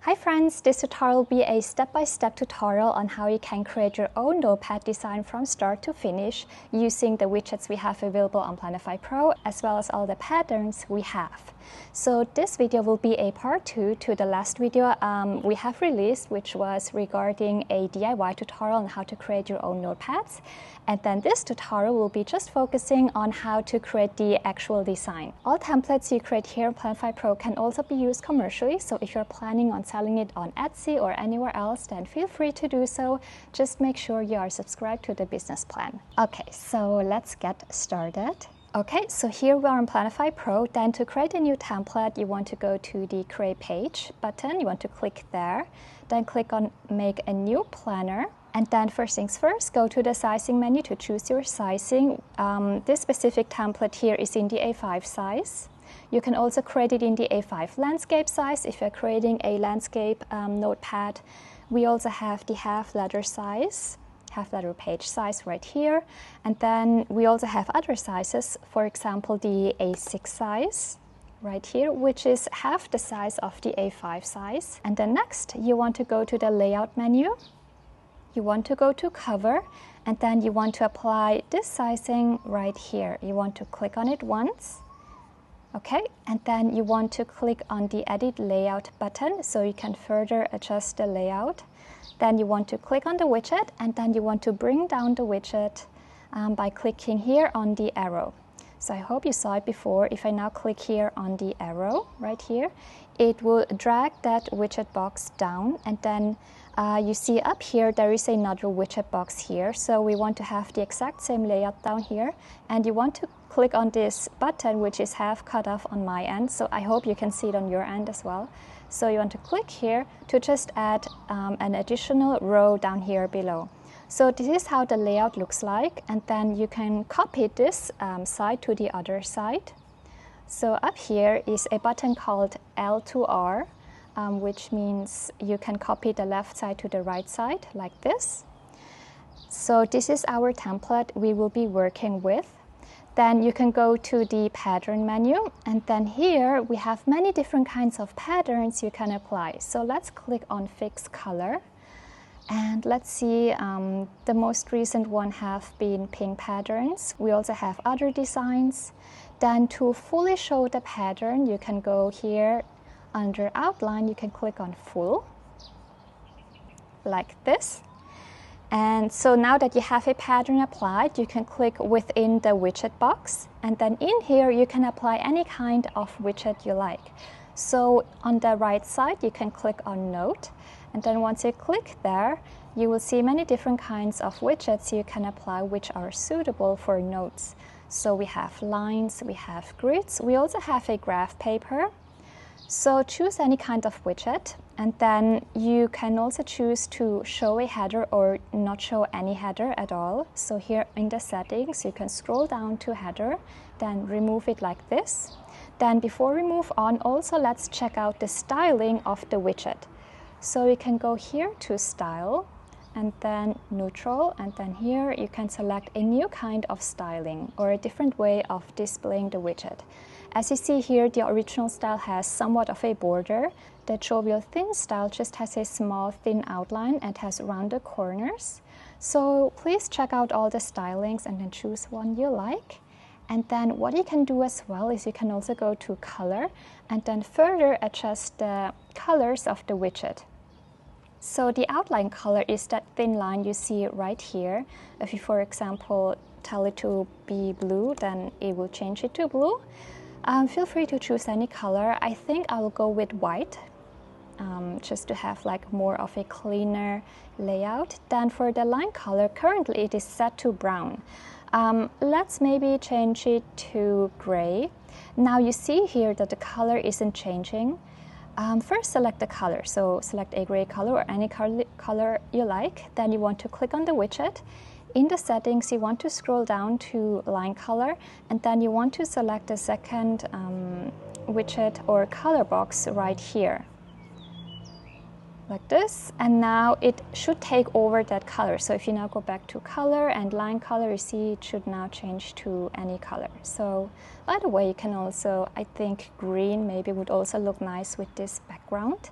Hi friends, this tutorial will be a step-by-step tutorial on how you can create your own Notepad design from start to finish using the widgets we have available on Planify Pro as well as all the patterns we have. So this video will be a part 2 to the last video we have released, which was regarding a DIY tutorial on how to create your own notepads. And then this tutorial will be just focusing on how to create the actual design. All templates you create here in Planify Pro can also be used commercially, so if you're planning on selling it on Etsy or anywhere else, then feel free to do so. Just make sure you are subscribed to the business plan. Okay, so let's get started. Okay, so here we are on Planify Pro. Then to create a new template, you want to go to the Create Page button. You want to click there. Then click on Make a New Planner. And then first things first, go to the sizing menu to choose your sizing. This specific template here is in the A5 size. You can also create it in the A5 landscape size if you're creating a landscape notepad. We also have the half letter size, half letter page size right here. And then we also have other sizes, for example, the A6 size right here, which is half the size of the A5 size. And then next, you want to go to the layout menu. You want to go to cover, and then you want to apply this sizing right here. You want to click on it once. Okay, and then you want to click on the Edit Layout button so you can further adjust the layout. Then you want to click on the widget, and then you want to bring down the widget by clicking here on the arrow. So I hope you saw it before. If I now click here on the arrow right here, it will drag that widget box down, and then you see up here there is another widget box here. So we want to have the exact same layout down here, and you want to click on this button, which is half cut off on my end, so I hope you can see it on your end as well. So you want to click here to just add an additional row down here below. So this is how the layout looks like, and then you can copy this side to the other side. So up here is a button called L to R, which means you can copy the left side to the right side like this. So this is our template we will be working with. Then you can go to the pattern menu, and then here we have many different kinds of patterns you can apply. So let's click on Fix Color. And let's see, the most recent one have been pink patterns. We also have other designs. Then to fully show the pattern, you can go here under Outline, you can click on Full, like this. And so now that you have a pattern applied, you can click within the widget box. And then in here, you can apply any kind of widget you like. So on the right side, you can click on Note. And then once you click there, you will see many different kinds of widgets you can apply which are suitable for notes. So we have lines, we have grids, we also have a graph paper. So choose any kind of widget, and then you can also choose to show a header or not show any header at all. So here in the settings, you can scroll down to header, then remove it like this. Then before we move on, also let's check out the styling of the widget. So you can go here to Style, and then Neutral, and then here you can select a new kind of styling or a different way of displaying the widget. As you see here, the original style has somewhat of a border. The Jovial Thin style just has a small thin outline and has rounded corners. So please check out all the stylings and then choose one you like. And then what you can do as well is you can also go to Color and then further adjust the colors of the widget. So the outline color is that thin line you see right here. If you, for example, tell it to be blue, then it will change it to blue. Feel free to choose any color. I think I will go with white, just to have like more of a cleaner layout. Then for the line color, currently it is set to brown. Let's maybe change it to gray. Now you see here that the color isn't changing. First select the color, so select a gray color or any color you like. Then you want to click on the widget. In the settings, you want to scroll down to line color, and then you want to select the second widget or color box right here, like this. And now it should take over that color. So if you now go back to color and line color, you see it should now change to any color. So by the way, you can also, I think green maybe would also look nice with this background.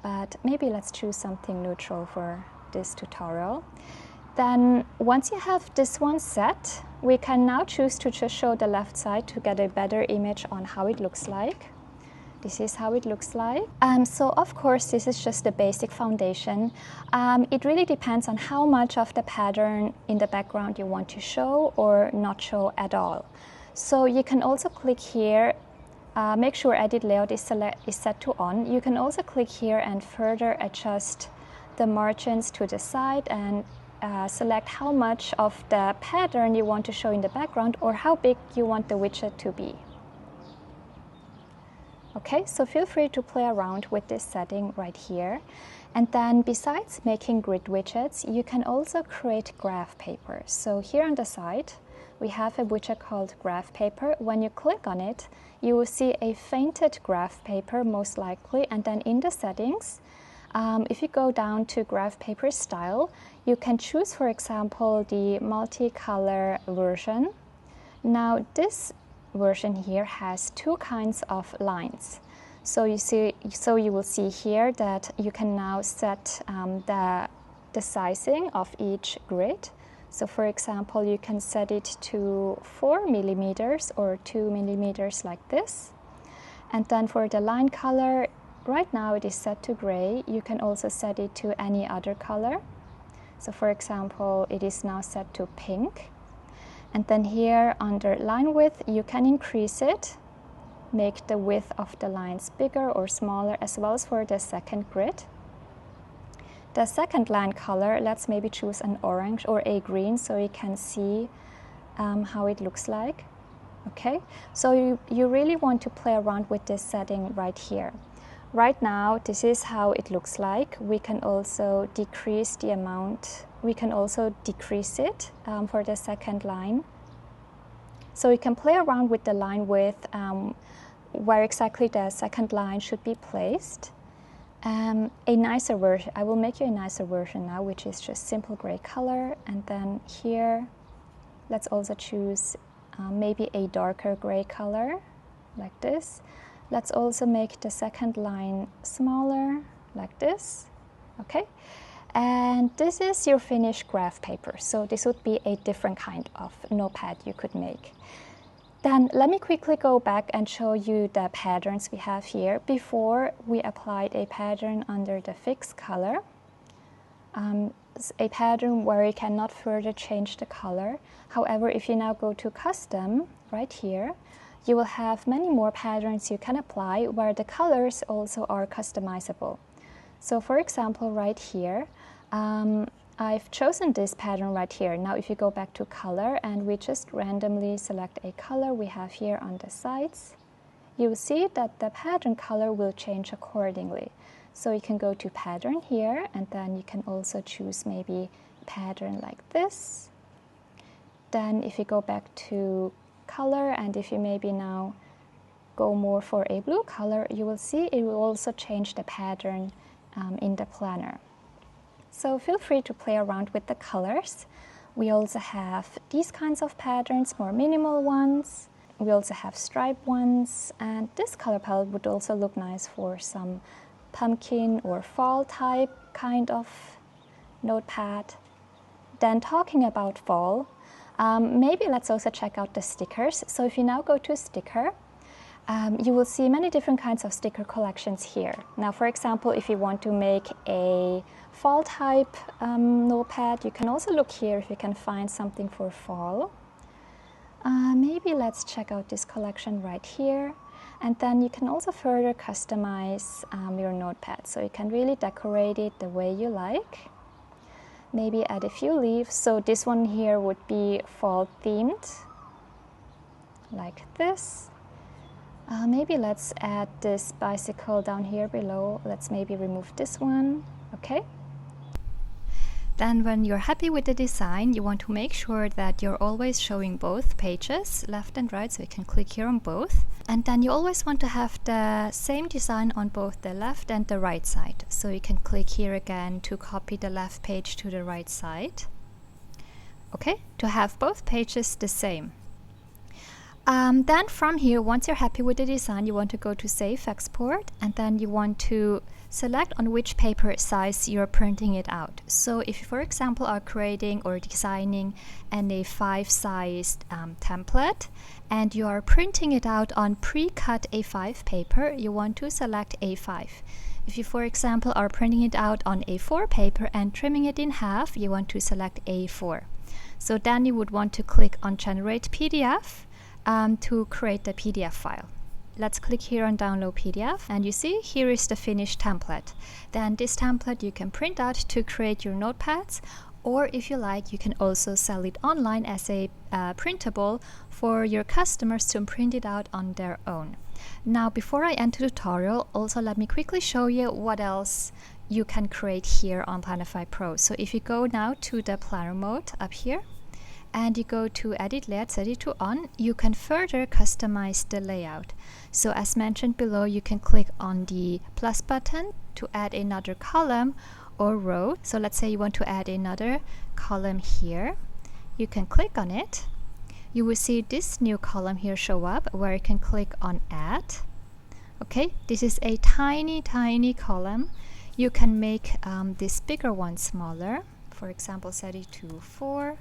but maybe let's choose something neutral for this tutorial. Then once you have this one set, we can now choose to just show the left side to get a better image on how it looks like. This is how it looks like. So of course, this is just the basic foundation. It really depends on how much of the pattern in the background you want to show or not show at all. So you can also click here, make sure edit layout is set to on. You can also click here and further adjust the margins to the side and select how much of the pattern you want to show in the background or how big you want the widget to be. Okay, so feel free to play around with this setting right here. And then besides making grid widgets, you can also create graph paper. So here on the side, we have a widget called graph paper. When you click on it, you will see a fainted graph paper most likely. And then in the settings, if you go down to graph paper style, you can choose, for example, the multicolor version. Now this version here has two kinds of lines. So you will see here that you can now set the sizing of each grid. So for example, you can set it to 4 millimeters or 2 millimeters like this. And then for the line color, right now it is set to gray. You can also set it to any other color. So for example, it is now set to pink. And then here under line width, you can increase it, make the width of the lines bigger or smaller, as well as for the second grid. The second line color, let's maybe choose an orange or a green so you can see how it looks like. Okay, so you really want to play around with this setting right here. Right now, this is how it looks like. We can also decrease the amount. We can also decrease it for the second line. So you can play around with the line width, where exactly the second line should be placed. A nicer version, I will make you a nicer version now, which is just simple gray color. And then here, let's also choose maybe a darker gray color, like this. Let's also make the second line smaller, like this, okay? And this is your finished graph paper. So this would be a different kind of notepad you could make. Then let me quickly go back and show you the patterns we have here. Before, we applied a pattern under the fixed color, a pattern where you cannot further change the color. However, if you now go to custom, right here, you will have many more patterns you can apply where the colors also are customizable. So for example, right here, I've chosen this pattern right here. Now if you go back to color and we just randomly select a color we have here on the sides, you will see that the pattern color will change accordingly. So you can go to pattern here and then you can also choose maybe pattern like this. Then if you go back to color and if you maybe now go more for a blue color, you will see it will also change the pattern in the planner. So feel free to play around with the colors. We also have these kinds of patterns, more minimal ones. We also have striped ones, and this color palette would also look nice for some pumpkin or fall type kind of notepad. Then talking about fall, maybe let's also check out the stickers. So if you now go to sticker, you will see many different kinds of sticker collections here. Now, for example, if you want to make a fall type notepad, you can also look here if you can find something for fall. Maybe let's check out this collection right here. And then you can also further customize your notepad. So you can really decorate it the way you like. Maybe add a few leaves. So this one here would be fall themed, like this. Maybe let's add this bicycle down here below. Let's maybe remove this one, okay? Then when you're happy with the design, you want to make sure that you're always showing both pages, left and right, so you can click here on both. And then you always want to have the same design on both the left and the right side. So you can click here again to copy the left page to the right side. Okay, to have both pages the same. Then from here, once you're happy with the design, you want to go to Save Export, and then you want to Select on which paper size you're printing it out. So if you, for example, are creating or designing an A5 sized template and you are printing it out on pre-cut A5 paper, you want to select A5. If you, for example, are printing it out on A4 paper and trimming it in half, you want to select A4. So then you would want to click on Generate PDF to create the PDF file. Let's click here on Download PDF, and you see here is the finished template. Then this template you can print out to create your notepads, or if you like, you can also sell it online as a printable for your customers to print it out on their own. Now, before I end the tutorial, also let me quickly show you what else you can create here on Planify Pro. So if you go now to the planner mode up here, and you go to Edit Layout, set it to On, you can further customize the layout. So as mentioned below, you can click on the plus button to add another column or row. So let's say you want to add another column here. You can click on it. You will see this new column here show up where you can click on Add. Okay, this is a tiny column. You can make this bigger one smaller. For example, set it to 4.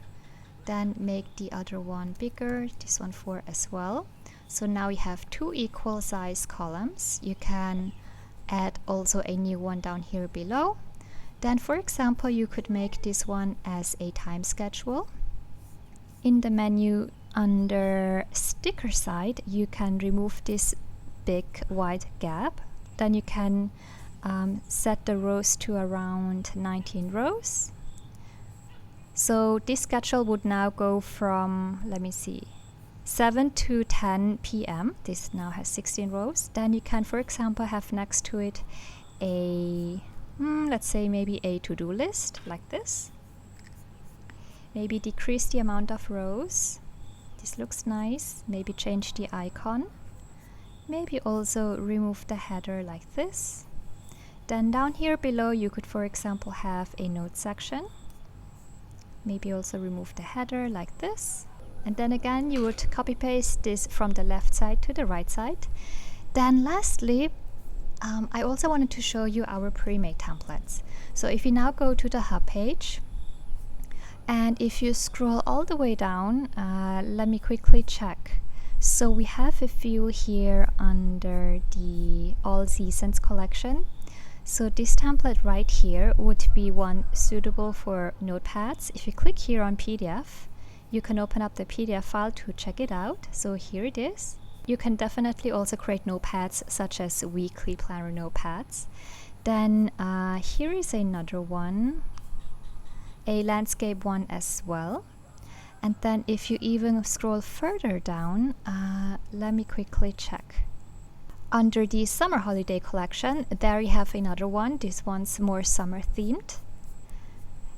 Then make the other one bigger, this one 4 as well. So now we have 2 equal size columns. You can add also a new one down here below. Then for example, you could make this one as a time schedule. In the menu under sticker side, you can remove this big white gap. Then you can set the rows to around 19 rows. So this schedule would now go from, let me see, 7 to 10 p.m. This now has 16 rows. Then you can, for example, have next to it a, let's say maybe a to-do list like this. Maybe decrease the amount of rows. This looks nice. Maybe change the icon. Maybe also remove the header like this. Then down here below, you could, for example, have a note section. Maybe also remove the header like this. And then again, you would copy paste this from the left side to the right side. Then lastly, I also wanted to show you our pre-made templates. So if you now go to the hub page, and if you scroll all the way down, let me quickly check. So we have a few here under the All Seasons collection. So this template right here would be one suitable for notepads. If you click here on PDF, you can open up the PDF file to check it out. So here it is. You can definitely also create notepads such as weekly planner notepads. Then here is another one, a landscape one as well. And then if you even scroll further down, let me quickly check. Under the summer holiday collection, there you have another one. This one's more summer themed.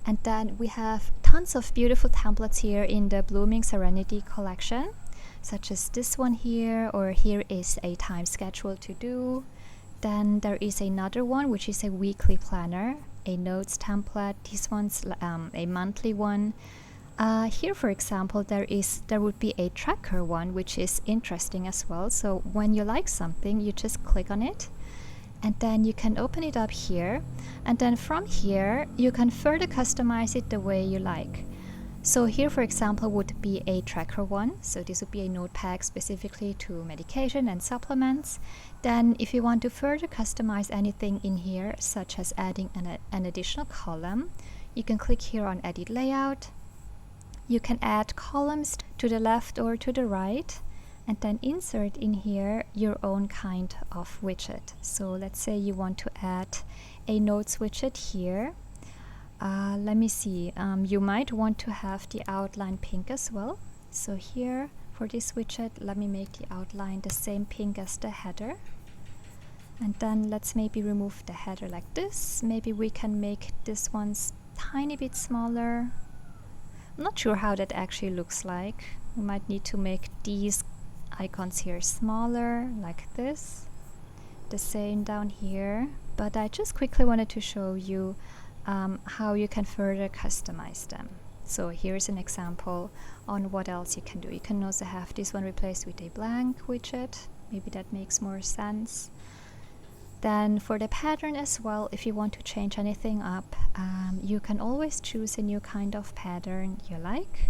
And then we have tons of beautiful templates here in the Blooming Serenity collection, such as this one here, or here is a time schedule to do. Then there is another one, which is a weekly planner, a notes template. This one's a monthly one. Here, for example, there would be a tracker one, which is interesting as well. So when you like something, you just click on it, and then you can open it up here. And then from here, you can further customize it the way you like. So here, for example, would be a tracker one. So this would be a notepad specifically to medication and supplements. Then if you want to further customize anything in here, such as adding an additional column, you can click here on Edit Layout. You can add columns to the left or to the right, and then insert in here your own kind of widget. So let's say you want to add a notes widget here. Let me see, you might want to have the outline pink as well. So here for this widget, let me make the outline the same pink as the header. And then let's maybe remove the header like this. Maybe we can make this one tiny bit smaller. I'm not sure how that actually looks like. We might need to make these icons here smaller, like this. The same down here. But I just quickly wanted to show you how you can further customize them. So here's an example on what else you can do. You can also have this one replaced with a blank widget. Maybe that makes more sense. Then for the pattern as well, if you want to change anything up, you can always choose a new kind of pattern you like.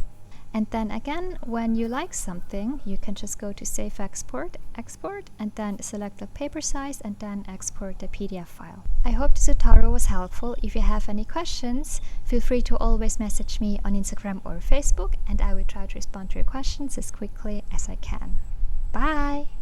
And then again, when you like something, you can just go to Save Export, Export, and then select the paper size and then export the PDF file. I hope this tutorial was helpful. If you have any questions, feel free to always message me on Instagram or Facebook, and I will try to respond to your questions as quickly as I can. Bye!